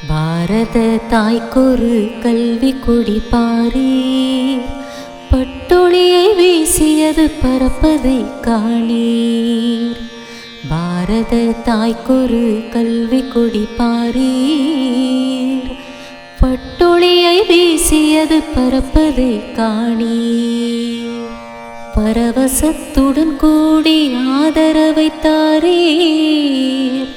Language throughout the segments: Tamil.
பாரத தாய்க்கொரு கல்வி கொடி பாரீர், பட்டொளியை வீசியது பரப்பதை காணீர். பாரத தாய்க்கொரு கல்வி கொடி பாரீர், பட்டொளியை வீசியது பரப்பதை காணீர். பரவசத்துடன் கூடி ஆதரவை தாரீர்,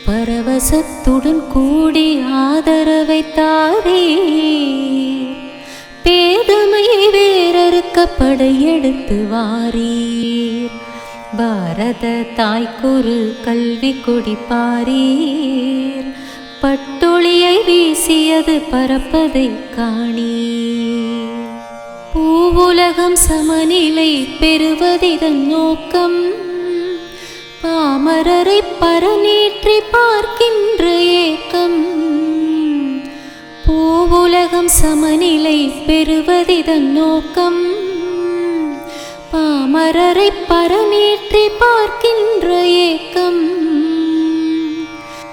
பரவசத்துடன் கூடி ஆதரவை தாரீர். பேதமையை வேறறுக்க படையெடுத்து வாரீர். பாரத தாய்க்கொரு கல்வி கொடி பாரீர், பட்டொளியை வீசியது பரப்பதை காணீர். பூவுலகம் சமநிலை பெறுவதிதன் நோக்கம், பாமரரை பரநேற்றி பார்க்கின்ற ஏக்கம். பூவுலகம் சமநிலை பெறுவதிதன் நோக்கம், பாமரரை பரநேற்றி பார்க்கின்ற ஏக்கம்.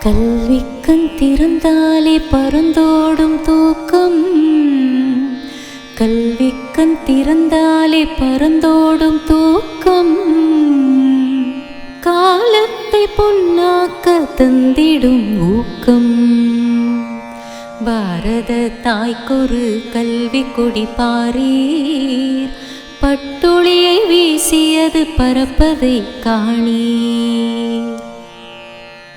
கல்விக்கண் திறந்தாலே பறந்தோடும் தூக்கம், கல்விக்கண் திறந்தாலே பறந்தோடும் தூக்கம். காலத்தை பொன்னாக்க தந்திடும் ஊக்கம். பாரத தாய்க்கொரு கல்வி கொடி பாரீர், பட்டொளியை வீசியது பரப்பதை காணீர்.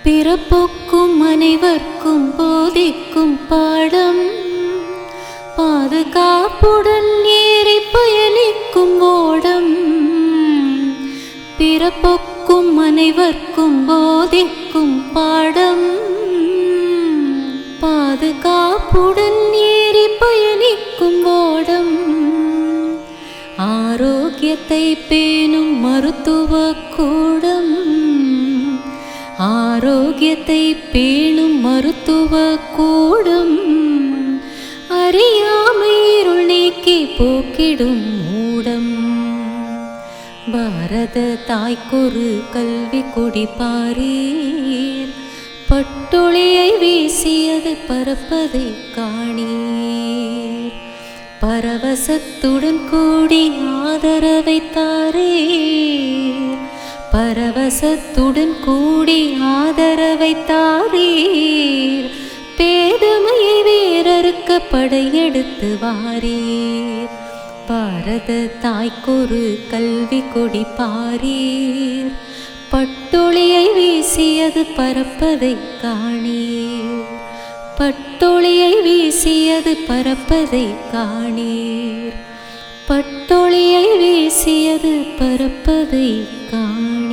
பிறப்புக்கும் அனைவர்க்கும் போதிக்கும் பாடம், பாதுகாப்புடன் ஏறி பயணிக்கும் ஓடம். பிறப்புக்கும் அனைவர்க்கும் போதிக்கும் பாடம், பாதுகாப்புடன் ஏறி பயணிக்கும் ஓடம். ஆரோக்கியத்தை பேணும் மருத்துவ கூடம், ஆரோக்கியத்தை பேணும் மருத்துவ கூடம். அறியாமை இருள் நீக்கி போக்கிடும் மூடம். பாரத தாய்க்கொரு கல்வி கொடி பாரீர், பட்டொளியை வீசியது பரப்பதை காணீர். பரவசத்துடன் கூடி ஆதரவை தாரீர், பரவசத்துடன் கூடி ஆதரவை தாரீர். பேதமையை வேறறுக்க படையெடுத்து வாரீர். பாரத தாய்க்கொரு கல்வி கொடி பாரீர், பட்டொளியை வீசியது பரப்பதை காணீர். பட்டொளியை வீசியது பரப்பதை காணீர். பட்டொளியை வீசியது பரப்பதை காணீர்.